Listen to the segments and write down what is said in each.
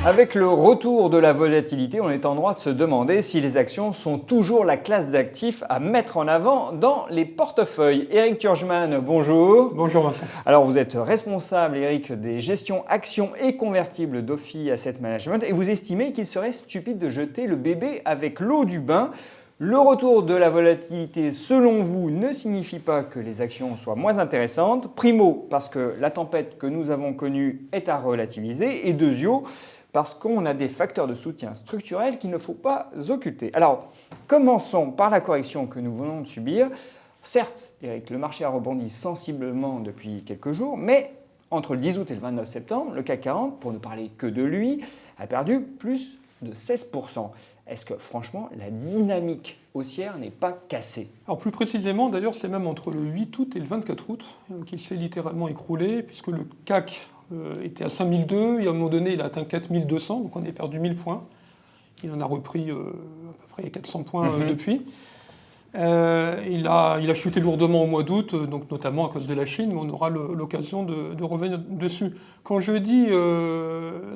Avec le retour de la volatilité, on est en droit de se demander si les actions sont toujours la classe d'actifs à mettre en avant dans les portefeuilles. Eric Turgeman, bonjour. Bonjour Vincent. Alors vous êtes responsable, Eric, des gestions actions et convertibles d'Ophi Asset Management et vous estimez qu'il serait stupide de jeter le bébé avec l'eau du bain. Le retour de la volatilité, selon vous, ne signifie pas que les actions soient moins intéressantes. Primo, parce que la tempête que nous avons connue est à relativiser. Et deuxio, parce qu'on a des facteurs de soutien structurels qu'il ne faut pas occulter. Alors, commençons par la correction que nous venons de subir. Certes, Eric, le marché a rebondi sensiblement depuis quelques jours, mais entre le 10 août et le 29 septembre, le CAC 40, pour ne parler que de lui, a perdu plus de 16%. Est-ce que, franchement, la dynamique haussière n'est pas cassée? Alors plus précisément, d'ailleurs, c'est même entre le 8 août et le 24 août qu'il s'est littéralement écroulé, puisque le CAC était à 5002, et à un moment donné, il a atteint 4200, donc on a perdu 1000 points. Il en a repris à peu près 400 points depuis. Il a chuté lourdement au mois d'août, donc notamment à cause de la Chine, mais on aura l'occasion de revenir dessus. Quand je dis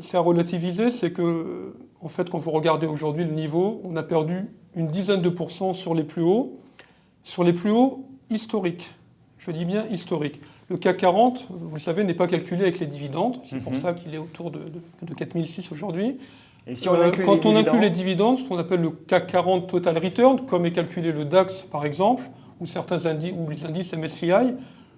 c'est à relativiser, c'est que, en fait, quand vous regardez aujourd'hui le niveau, on a perdu une dizaine de pourcents sur les plus hauts historiques. Je dis bien historiques. Le CAC 40, vous le savez, n'est pas calculé avec les dividendes, c'est pour ça qu'il est autour de 4006 aujourd'hui. Et si on inclut quand on inclut les dividendes, ce qu'on appelle le CAC 40 Total Return, comme est calculé le DAX par exemple, ou certains indices, ou les indices MSCI,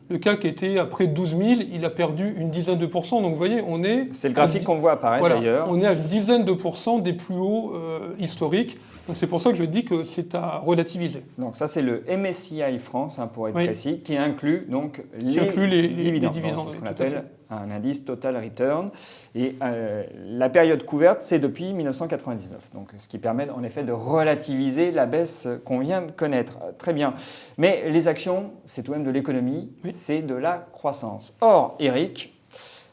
le CAC était à près de 12 000, il a perdu une dizaine de pourcents. Donc vous voyez, on est... C'est le graphique qu'on voit apparaître d'ailleurs. On est à une dizaine de pourcents des plus hauts historiques. Donc c'est pour ça que je dis que c'est à relativiser. Donc ça c'est le MSCI France, pour être précis, qui inclut donc les dividendes. C'est ce qu'on appelle un indice Total Return. Et la période couverte, c'est depuis 1999. Donc ce qui permet en effet de relativiser la baisse qu'on vient de connaître. Très bien. Mais les actions, c'est tout de même de l'économie, c'est de la croissance. Or, Eric,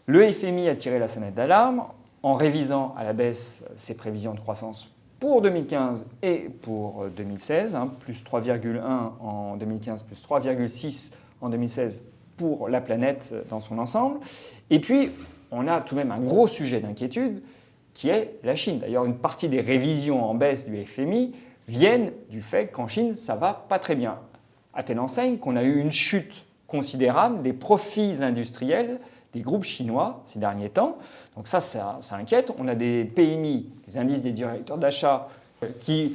le FMI a tiré la sonnette d'alarme en révisant à la baisse ses prévisions de croissance pour 2015 et pour 2016, plus 3,1 en 2015, plus 3,6 en 2016 pour la planète dans son ensemble. Et puis, on a tout de même un gros sujet d'inquiétude qui est la Chine. D'ailleurs, une partie des révisions en baisse du FMI viennent du fait qu'en Chine, ça ne va pas très bien. À telle enseigne qu'on a eu une chute considérable des profits industriels des groupes chinois ces derniers temps. Donc ça inquiète. On a des PMI, des indices des directeurs d'achat, qui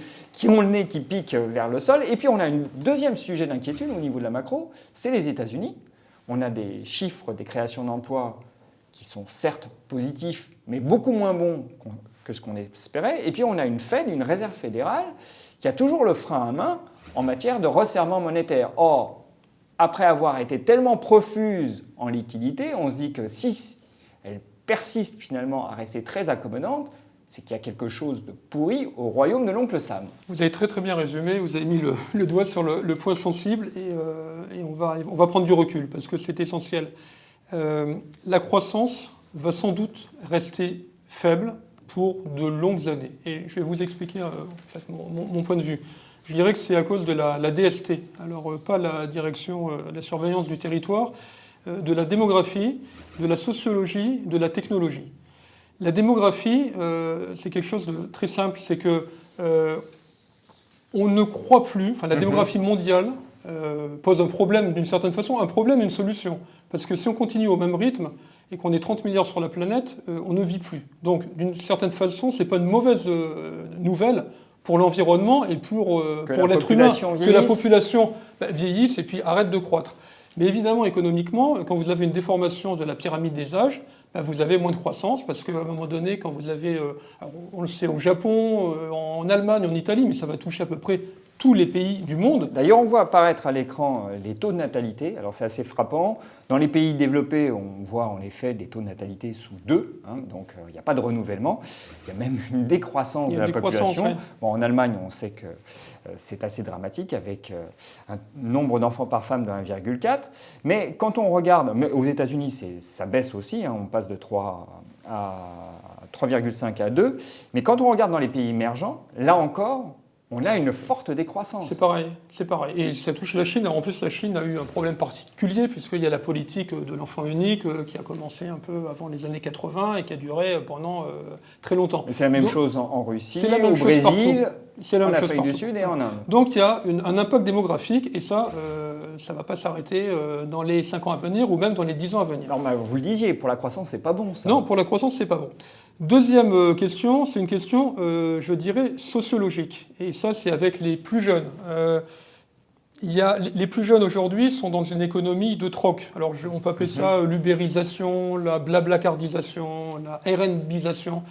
ont le nez qui pique vers le sol. Et puis on a un deuxième sujet d'inquiétude au niveau de la macro, c'est les États-Unis. On a des chiffres des créations d'emplois qui sont certes positifs, mais beaucoup moins bons que ce qu'on espérait. Et puis on a une Fed, une réserve fédérale, qui a toujours le frein à main en matière de resserrement monétaire. Or, après avoir été tellement profuse en liquidité, on se dit que si elle persiste finalement à rester très accommodante, c'est qu'il y a quelque chose de pourri au royaume de l'oncle Sam. Vous avez très très bien résumé, vous avez mis le doigt sur le point sensible et on va prendre du recul parce que c'est essentiel. La croissance va sans doute rester faible pour de longues années. Et je vais vous expliquer mon point de vue. Je dirais que c'est à cause de la DST, alors pas la direction de la surveillance du territoire, de la démographie, de la sociologie, de la technologie. La démographie, c'est quelque chose de très simple, c'est que on ne croit plus, la démographie mondiale pose un problème d'une certaine façon, un problème, une solution. Parce que si on continue au même rythme et qu'on est 30 milliards sur la planète, on ne vit plus. Donc d'une certaine façon, ce n'est pas une mauvaise nouvelle pour l'environnement et pour l'être humain, que la population vieillisse et puis arrête de croître. Mais évidemment, économiquement, quand vous avez une déformation de la pyramide des âges, vous avez moins de croissance parce qu'à un moment donné, quand vous avez, on le sait au Japon, en Allemagne, en Italie, mais ça va toucher à peu près tous les pays du monde. D'ailleurs, on voit apparaître à l'écran les taux de natalité. Alors c'est assez frappant. Dans les pays développés, on voit en effet des taux de natalité sous 2, donc il n'y a pas de renouvellement. Il y a même une décroissance de la population. Ouais. Bon, en Allemagne, on sait que c'est assez dramatique avec un nombre d'enfants par femme de 1,4. Mais quand on regarde, mais aux États-Unis, ça baisse aussi. On passe de 3,5 à 2. Mais quand on regarde dans les pays émergents, là encore, on a une forte décroissance. C'est pareil. Et ça touche la Chine. Alors en plus, la Chine a eu un problème particulier, puisqu'il y a la politique de l'enfant unique qui a commencé un peu avant les années 80 et qui a duré pendant très longtemps. C'est la même chose en Russie, au Brésil, en Afrique du Sud et en Inde. Donc il y a un impact démographique, et ça ne va pas s'arrêter dans les 5 ans à venir, ou même dans les 10 ans à venir. Alors, vous le disiez, pour la croissance, c'est pas bon, ça. Non, pour la croissance, c'est pas bon. Deuxième question, c'est une question, je dirais, sociologique. Et ça, c'est avec les plus jeunes. Les plus jeunes aujourd'hui sont dans une économie de troc. Alors, on peut appeler ça l'ubérisation, la blablacardisation, la RNBisation.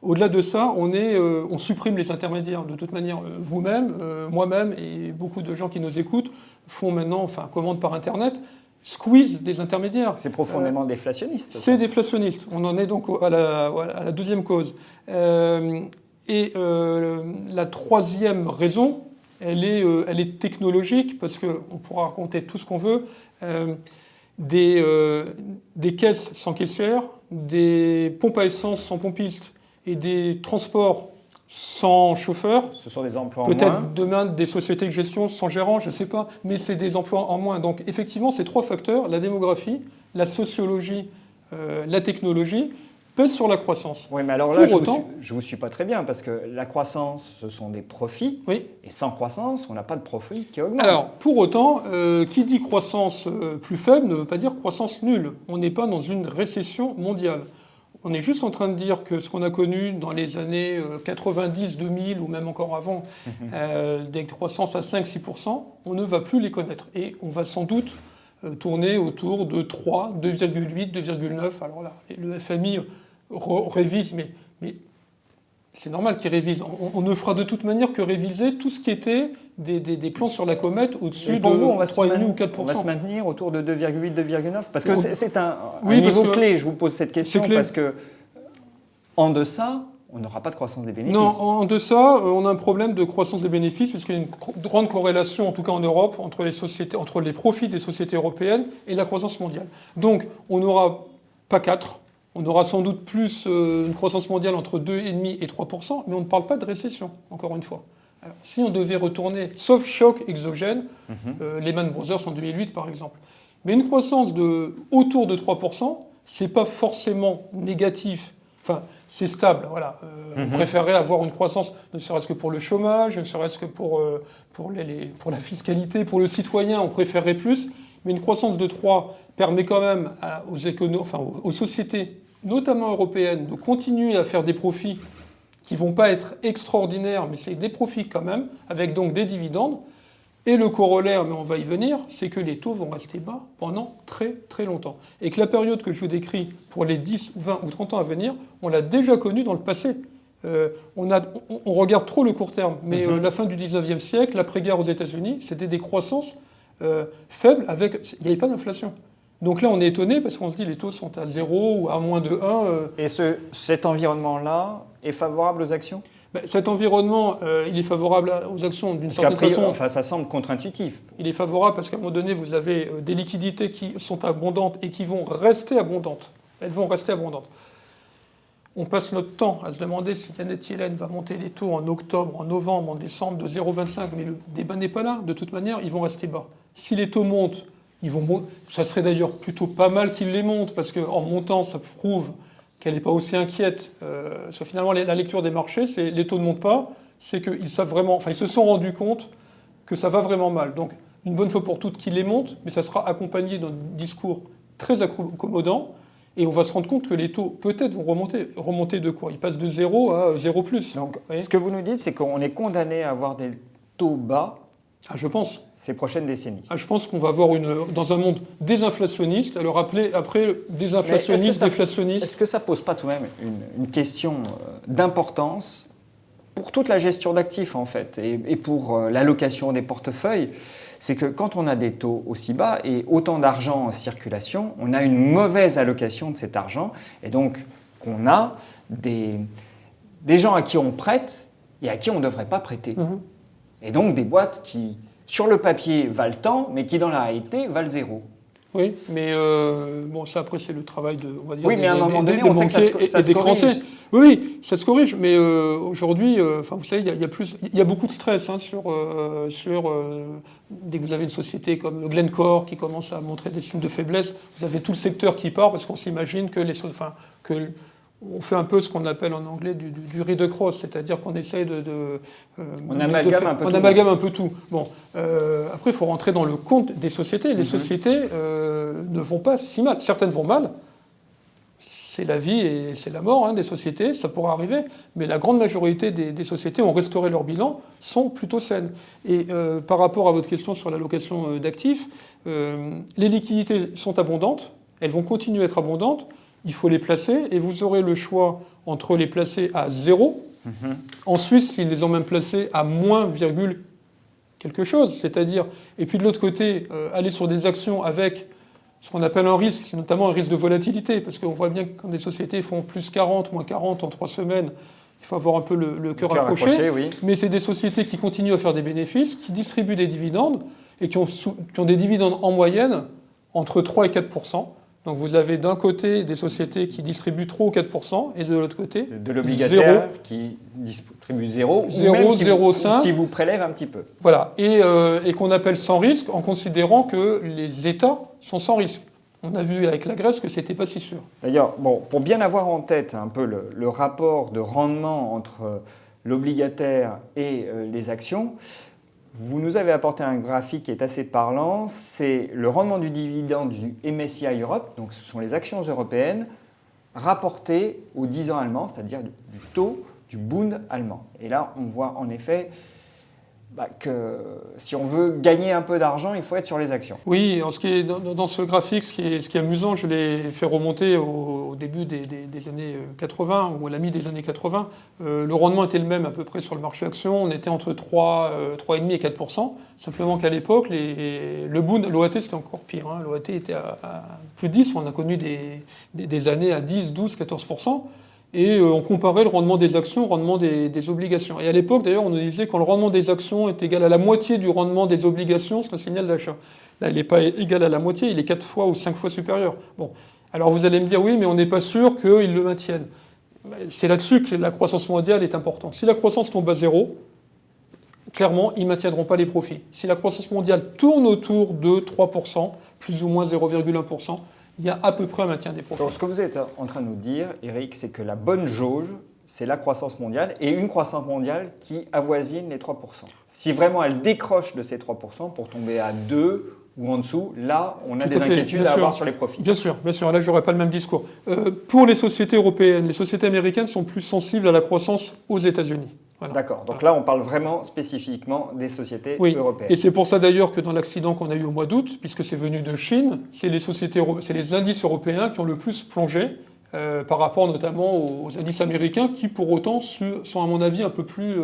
Au-delà de ça, on supprime les intermédiaires. De toute manière, vous-même, moi-même et beaucoup de gens qui nous écoutent font maintenant, commandent par Internet, squeeze des intermédiaires. C'est profondément déflationniste. C'est déflationniste. On en est donc à la deuxième cause. La troisième raison, elle est technologique, parce qu'on pourra raconter tout ce qu'on veut. Des caisses sans caissière, des pompes à essence sans pompiste et des transports sans chauffeur. Ce sont des emplois en moins. Peut-être demain des sociétés de gestion sans gérant, je ne sais pas, mais c'est des emplois en moins. Donc effectivement, ces trois facteurs, la démographie, la sociologie, la technologie, pèsent sur la croissance. Oui, mais alors là, je ne vous suis pas très bien, parce que la croissance, ce sont des profits, oui. Et sans croissance, on n'a pas de profit qui augmente. Alors, pour autant, qui dit croissance plus faible ne veut pas dire croissance nulle. On n'est pas dans une récession mondiale. On est juste en train de dire que ce qu'on a connu dans les années 90, 2000 ou même encore avant, des croissances à 5-6%, on ne va plus les connaître. Et on va sans doute tourner autour de 3, 2,8, 2,9. Alors là, le FMI révise, mais c'est normal qu'il révise. On ne fera de toute manière que réviser tout ce qui était des plans sur la comète au-dessus de 3,5 ou 4%. On va se maintenir autour de 2,8, 2,9 parce que c'est un niveau clé. Je vous pose cette question parce que en deçà, on n'aura pas de croissance des bénéfices. Non, en deçà, on a un problème de croissance des bénéfices puisqu'il y a une grande corrélation, en tout cas en Europe, entre les profits des sociétés européennes et la croissance mondiale. Donc, on n'aura pas 4%. On aura sans doute plus une croissance mondiale entre 2,5 et 3%, mais on ne parle pas de récession, encore une fois. Alors, si on devait retourner, sauf choc exogène, Lehman Brothers en 2008 par exemple, mais une croissance autour de 3%, c'est pas forcément négatif. Enfin, c'est stable, voilà. On préférerait avoir une croissance, ne serait-ce que pour le chômage, ne serait-ce que pour la fiscalité, pour le citoyen, on préférerait plus. Mais une croissance de 3 permet quand même aux sociétés, notamment européennes, de continuer à faire des profits qui ne vont pas être extraordinaires, mais c'est des profits quand même, avec donc des dividendes. Et le corollaire, mais on va y venir, c'est que les taux vont rester bas pendant très très longtemps. Et que la période que je vous décris pour les 10 ou 20 ou 30 ans à venir, on l'a déjà connue dans le passé. On regarde trop le court terme, mais la fin du 19e siècle, l'après-guerre aux États-Unis, c'était des croissances faibles, il n'y avait pas d'inflation. Donc là, on est étonné parce qu'on se dit les taux sont à 0 ou à moins de 1. Et cet environnement-là est favorable aux actions ? Cet environnement, il est favorable aux actions d'une certaine façon. Enfin, ça semble contre-intuitif. Il est favorable parce qu'à un moment donné, vous avez des liquidités qui sont abondantes et qui vont rester abondantes. Elles vont rester abondantes. On passe notre temps à se demander si Janet Yellen va monter les taux en octobre, en novembre, en décembre de 0,25. Mais le débat n'est pas là. De toute manière, ils vont rester bas. Si les taux montent, ça serait d'ailleurs plutôt pas mal qu'ils les montent parce qu'en montant, ça prouve qu'elle n'est pas aussi inquiète. Finalement, la lecture des marchés, c'est les taux ne montent pas, c'est qu'ils savent vraiment, ils se sont rendus compte que ça va vraiment mal. Donc, une bonne fois pour toutes qu'ils les montent, mais ça sera accompagné d'un discours très accommodant, et on va se rendre compte que les taux, peut-être, vont remonter. Remonter de quoi ? Ils passent de 0 à 0+. Donc, ce que vous nous dites, c'est qu'on est condamné à avoir des taux bas. Je pense. Ces prochaines décennies. Je pense qu'on va avoir dans un monde désinflationniste, alors après désinflationniste, déflationniste. Est-ce que ça ne pose pas tout de même une question d'importance pour toute la gestion d'actifs en fait et pour l'allocation des portefeuilles ? C'est que quand on a des taux aussi bas et autant d'argent en circulation, on a une mauvaise allocation de cet argent et donc qu'on a des gens à qui on prête et à qui on ne devrait pas prêter. Et donc des boîtes qui, sur le papier, valent tant, mais qui dans la réalité valent 0. Oui, mais bon, ça après c'est le travail on va dire, oui, mais à un moment donné, on sait que ça se corrige. Oui, ça se corrige, mais aujourd'hui, vous savez, il y a beaucoup de stress dès que vous avez une société comme Glencore qui commence à montrer des signes de faiblesse, vous avez tout le secteur qui part parce qu'on s'imagine que on fait un peu ce qu'on appelle en anglais du read across, c'est-à-dire qu'on essaye on amalgame un peu tout. Bon, après, il faut rentrer dans le compte des sociétés. Les sociétés ne vont pas si mal. Certaines vont mal. C'est la vie et c'est la mort des sociétés, ça pourra arriver. Mais la grande majorité des sociétés ont restauré leur bilan, sont plutôt saines. Et par rapport à votre question sur l'allocation d'actifs, les liquidités sont abondantes. Elles vont continuer à être abondantes. Il faut les placer et vous aurez le choix entre les placer à 0. En Suisse, ils les ont même placés à moins virgule quelque chose. C'est-à-dire, et puis de l'autre côté, aller sur des actions avec ce qu'on appelle un risque, c'est notamment un risque de volatilité, parce qu'on voit bien que quand des sociétés font plus 40, moins 40 en 3 semaines, il faut avoir un peu le cœur accroché. Oui. Mais c'est des sociétés qui continuent à faire des bénéfices, qui distribuent des dividendes et qui ont des dividendes en moyenne entre 3 et 4%. Donc vous avez d'un côté des sociétés qui distribuent 3 ou 4%, et de l'autre côté de l'obligataire qui distribue 0, 0,05, qui vous prélève un petit peu. Voilà, et qu'on appelle sans risque en considérant que les États sont sans risque. On a vu avec la Grèce que ce n'était pas si sûr. D'ailleurs, pour bien avoir en tête un peu le rapport de rendement entre l'obligataire et les actions, vous nous avez apporté un graphique qui est assez parlant, c'est le rendement du dividende du MSCI Europe, donc ce sont les actions européennes, rapportées aux 10 ans allemands, c'est-à-dire du taux du Bund allemand. Et là, on voit en effet que si on veut gagner un peu d'argent, il faut être sur les actions. Oui, dans ce graphique, ce qui est amusant, je l'ai fait remonter au début des années 80, ou à la mi des années 80. Le rendement était le même à peu près sur le marché action. On était entre 3,5 et 4%. Simplement qu'à l'époque, le Bund, l'OAT, c'était encore pire. L'OAT était à plus de 10. On a connu des années à 10, 12, 14%. Et on comparait le rendement des actions au rendement des obligations. Et à l'époque, d'ailleurs, on nous disait que quand le rendement des actions est égal à la moitié du rendement des obligations, c'est un signal d'achat. Là, il n'est pas égal à la moitié, il est 4 fois ou 5 fois supérieur. Bon. Alors vous allez me dire, oui, mais on n'est pas sûr qu'ils le maintiennent. C'est là-dessus que la croissance mondiale est importante. Si la croissance tombe à 0, clairement, ils ne maintiendront pas les profits. Si la croissance mondiale tourne autour de 3%, plus ou moins 0,1%, il y a à peu près un maintien des profits. Donc, ce que vous êtes en train de nous dire, Eric, c'est que la bonne jauge, c'est la croissance mondiale, et une croissance mondiale qui avoisine les 3%. Si vraiment elle décroche de ces 3% pour tomber à 2 ou en dessous, là, on a des inquiétudes à avoir sur les profits. Bien sûr. Là, je n'aurai pas le même discours. Pour les sociétés européennes, les sociétés américaines sont plus sensibles à la croissance aux États-Unis. Voilà. D'accord. Donc là, on parle vraiment spécifiquement des sociétés européennes. Et c'est pour ça d'ailleurs que dans l'accident qu'on a eu au mois d'août, puisque c'est venu de Chine, c'est les indices européens qui ont le plus plongé par rapport notamment aux indices américains qui, pour autant, sont à mon avis un peu plus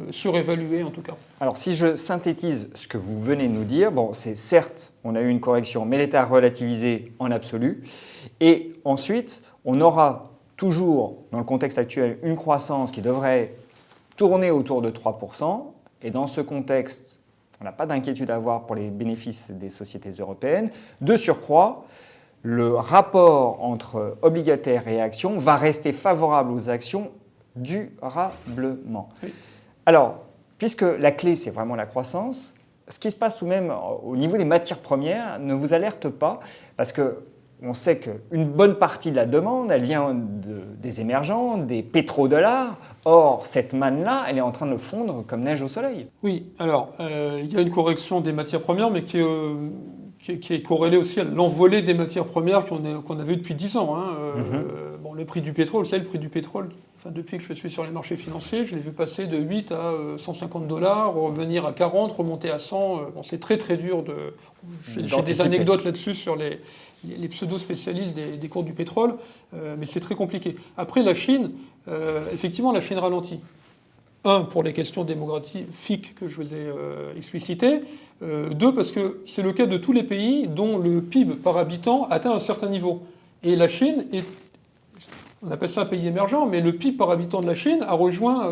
surévalués en tout cas. Alors si je synthétise ce que vous venez de nous dire, c'est certes, on a eu une correction, mais l'État a relativisé en absolu. Et ensuite, on aura toujours, dans le contexte actuel, une croissance qui devrait tourner autour de 3%. Et dans ce contexte, on n'a pas d'inquiétude à avoir pour les bénéfices des sociétés européennes. De surcroît, le rapport entre obligataires et actions va rester favorable aux actions durablement. Oui. Alors, puisque la clé, c'est vraiment la croissance, ce qui se passe tout de même au niveau des matières premières ne vous alerte pas, parce qu'on sait qu'une bonne partie de la demande, elle vient des émergents, des pétrodollars. Or, cette manne-là, elle est en train de fondre comme neige au soleil. Oui, alors, il y a une correction des matières premières, mais qui est corrélée aussi à l'envolée des matières premières qu'on avait depuis 10 ans. Le prix du pétrole, vous savez, le prix du pétrole, depuis que je suis sur les marchés financiers, je l'ai vu passer de 8 à $150, revenir à 40, remonter à 100. C'est très très dur J'ai des anecdotes là-dessus sur les pseudo-spécialistes des cours du pétrole, mais c'est très compliqué. Après, la Chine, effectivement, la Chine ralentit. Pour les questions démographiques que je vous ai explicitées. 2, parce que c'est le cas de tous les pays dont le PIB par habitant atteint un certain niveau. Et la Chine on appelle ça un pays émergent, mais le PIB par habitant de la Chine a rejoint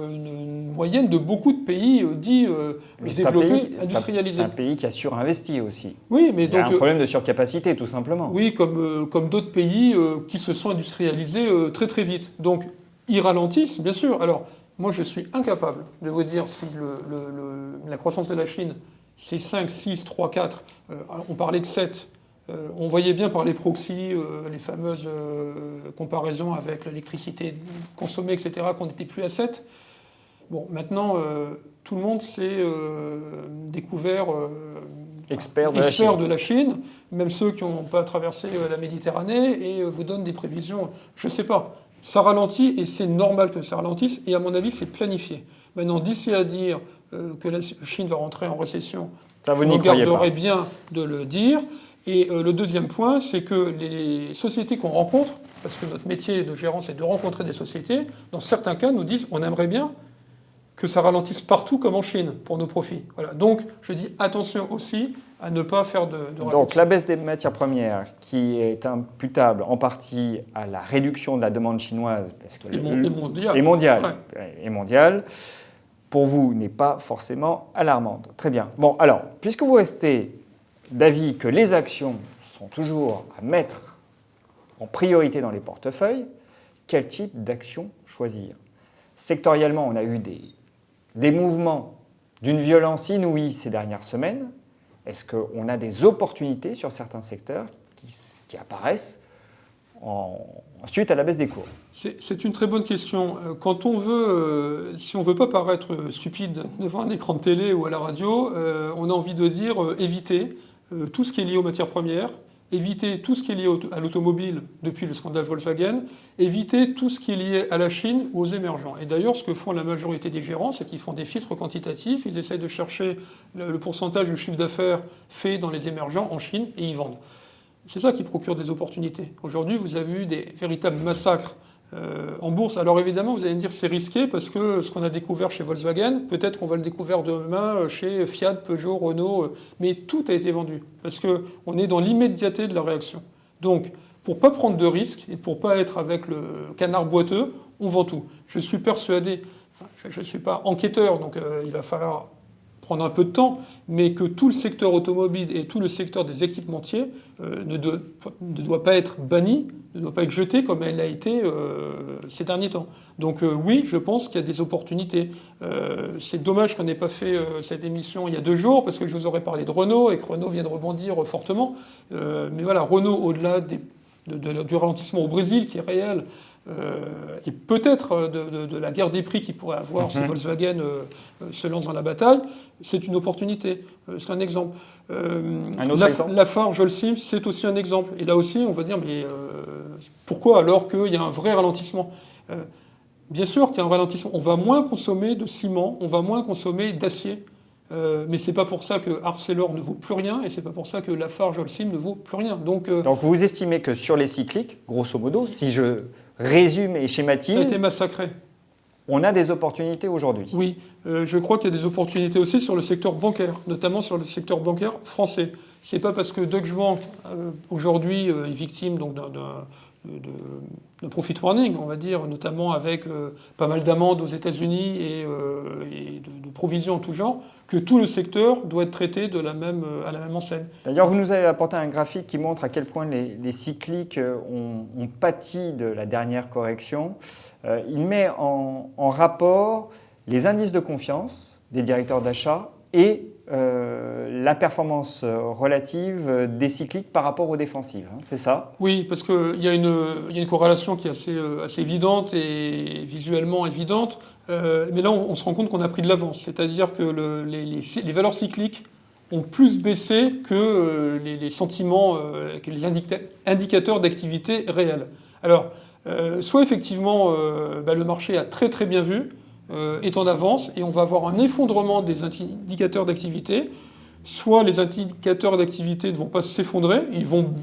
une moyenne de beaucoup de pays dits développés, industrialisés. C'est un pays qui a surinvesti aussi. Oui, mais il y a un problème de surcapacité, tout simplement. Oui, comme d'autres pays qui se sont industrialisés très très vite. Donc, ils ralentissent, bien sûr. Alors, moi, je suis incapable de vous dire si la croissance de la Chine, c'est 5, 6, 3, 4. On parlait de 7. On voyait bien par les proxys, les fameuses comparaisons avec l'électricité consommée, etc., qu'on n'était plus à 7. Bon, maintenant, tout le monde s'est découvert expert de la Chine, même ceux qui n'ont pas traversé la Méditerranée, et vous donnent des prévisions. Je ne sais pas. Ça ralentit, et c'est normal que ça ralentisse, et à mon avis, c'est planifié. Maintenant, d'ici à dire que la Chine va rentrer en récession, ça, vous on garderait bien de le dire. Et le deuxième point, c'est que les sociétés qu'on rencontre, parce que notre métier de gérant, c'est de rencontrer des sociétés, dans certains cas, nous disent on aimerait bien que ça ralentisse partout comme en Chine pour nos profits. Voilà. Donc, je dis attention aussi à ne pas faire de raccourcis. Donc, la baisse des matières premières, qui est imputable en partie à la réduction de la demande chinoise, parce que et mondiale, pour vous, n'est pas forcément alarmante. Très bien. Bon, alors, puisque vous restez d'avis que les actions sont toujours à mettre en priorité dans les portefeuilles, quel type d'action choisir? Sectoriellement, on a eu des mouvements d'une violence inouïe ces dernières semaines. Est-ce qu'on a des opportunités sur certains secteurs qui apparaissent suite à la baisse des cours? C'est une très bonne question. Quand on veut, si on ne veut pas paraître stupide devant un écran de télé ou à la radio, on a envie de dire éviter tout ce qui est lié aux matières premières, éviter tout ce qui est lié à l'automobile depuis le scandale Volkswagen, éviter tout ce qui est lié à la Chine ou aux émergents. Et d'ailleurs, ce que font la majorité des gérants, c'est qu'ils font des filtres quantitatifs, ils essayent de chercher le pourcentage de chiffre d'affaires fait dans les émergents en Chine et ils vendent. C'est ça qui procure des opportunités. Aujourd'hui, vous avez eu des véritables massacres en bourse. Alors évidemment, vous allez me dire c'est risqué parce que ce qu'on a découvert chez Volkswagen, peut-être qu'on va le découvrir demain chez Fiat, Peugeot, Renault, mais tout a été vendu parce qu'on est dans l'immédiateté de la réaction. Donc, pour ne pas prendre de risques et pour ne pas être avec le canard boiteux, on vend tout. Je suis persuadé, je ne suis pas enquêteur, donc il va falloir prendre un peu de temps, mais que tout le secteur automobile et tout le secteur des équipementiers ne doit pas être banni, ne doit pas être jeté comme elle a été ces derniers temps. Donc oui, je pense qu'il y a des opportunités. C'est dommage qu'on n'ait pas fait cette émission il y a 2 jours, parce que je vous aurais parlé de Renault, et que Renault vient de rebondir fortement. Mais voilà, Renault, au-delà du ralentissement au Brésil, qui est réel, et peut-être de la guerre des prix qu'il pourrait avoir si Volkswagen se lance dans la bataille, c'est une opportunité. C'est un exemple. Lafarge Holcim, c'est aussi un exemple. Et là aussi, on va dire, mais pourquoi alors qu'il y a un vrai ralentissement? Bien sûr qu'il y a un ralentissement. On va moins consommer de ciment, on va moins consommer d'acier. Mais c'est pas pour ça que Arcelor ne vaut plus rien et c'est pas pour ça que Lafarge Holcim ne vaut plus rien. Donc vous estimez que sur les cycliques, grosso modo, si je résume et schématise, ça a été massacré. On a des opportunités aujourd'hui. Oui, je crois qu'il y a des opportunités aussi sur le secteur bancaire, notamment sur le secteur bancaire français. C'est pas parce que Deutsche Bank aujourd'hui est victime donc de profit warning, on va dire, notamment avec pas mal d'amendes aux États-Unis et de provisions en tout genre, que tout le secteur doit être traité à la même enseigne. D'ailleurs, vous nous avez apporté un graphique qui montre à quel point les cycliques ont pâti de la dernière correction. Il met en rapport les indices de confiance des directeurs d'achat et la performance relative des cycliques par rapport aux défensives, hein, c'est ça? Oui, parce qu'il y a une corrélation qui est assez évidente et visuellement évidente, mais là on se rend compte qu'on a pris de l'avance, c'est-à-dire que les valeurs cycliques ont plus baissé que les sentiments, que les indicateurs d'activité réelle. Alors, soit effectivement le marché a très très bien vu, est en avance et on va avoir un effondrement des indicateurs d'activité. Soit les indicateurs d'activité ne vont pas s'effondrer, ils vont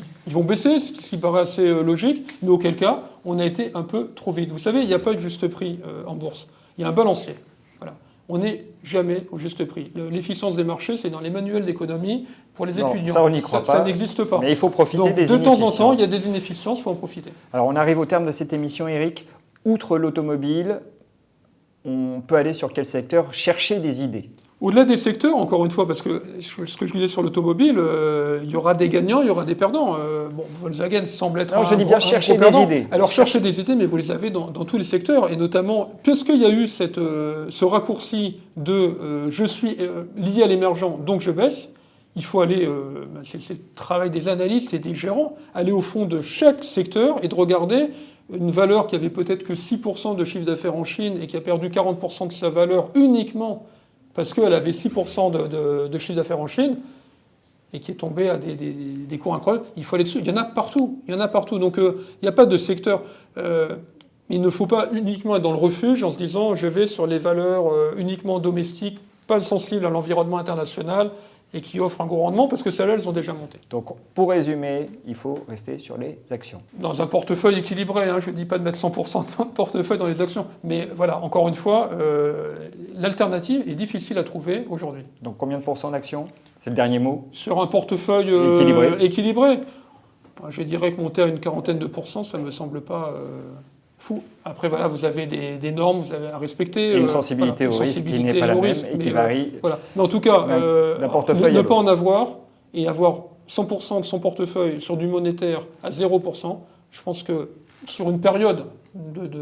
baisser, ce qui paraît assez logique, mais auquel cas, on a été un peu trop vite. Vous savez, il n'y a pas de juste prix en bourse. Il y a un balancier. Voilà. On n'est jamais au juste prix. L'efficience des marchés, c'est dans les manuels d'économie pour les étudiants. Ça, on n'y croit pas. Ça n'existe pas. Mais il faut profiter Donc, des inefficiences. De temps en temps, il y a des inefficiences, il faut en profiter. Alors, on arrive au terme de cette émission, Eric. Outre l'automobile, on peut aller sur quel secteur chercher des idées? Au-delà des secteurs, encore une fois, parce que ce que je disais sur l'automobile, il y aura des gagnants, il y aura des perdants. Volkswagen semble être je dis bien chercher des idées. Alors chercher des idées, mais vous les avez dans tous les secteurs, et notamment, puisqu'il y a eu ce raccourci de je suis lié à l'émergent, donc je baisse, il faut aller, c'est le travail des analystes et des gérants, aller au fond de chaque secteur et de regarder une valeur qui avait peut-être que 6% de chiffre d'affaires en Chine et qui a perdu 40% de sa valeur uniquement parce qu'elle avait 6% de chiffre d'affaires en Chine et qui est tombée à des cours incroyables. Il faut aller dessus. Il y en a partout. Donc il n'y a pas de secteur. Il ne faut pas uniquement être dans le refuge en se disant je vais sur les valeurs uniquement domestiques, pas sensibles à l'environnement international et qui offrent un gros rendement parce que celles-là, elles ont déjà monté. Donc pour résumer, il faut rester sur les actions. Dans un portefeuille équilibré, je ne dis pas de mettre 100% de portefeuille dans les actions. Mais voilà, encore une fois, l'alternative est difficile à trouver aujourd'hui. Donc combien de pourcents d'actions? C'est le dernier mot. Sur un portefeuille équilibré, je dirais que monter à une 40aine de pourcents, ça ne me semble pas fou. Après, voilà, vous avez des normes, vous avez à respecter. Et une sensibilité au risque qui n'est pas la même et qui varie. Voilà. Mais en tout cas, ne pas en avoir et avoir 100% de son portefeuille sur du monétaire à 0%, je pense que sur une période de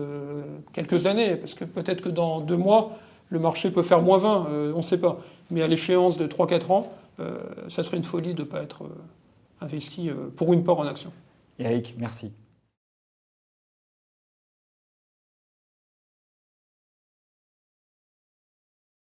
quelques années, parce que peut-être que dans 2 mois, le marché peut faire moins 20, on ne sait pas. Mais à l'échéance de 3-4 ans, ça serait une folie de ne pas être investi pour une part en action. Eric, merci.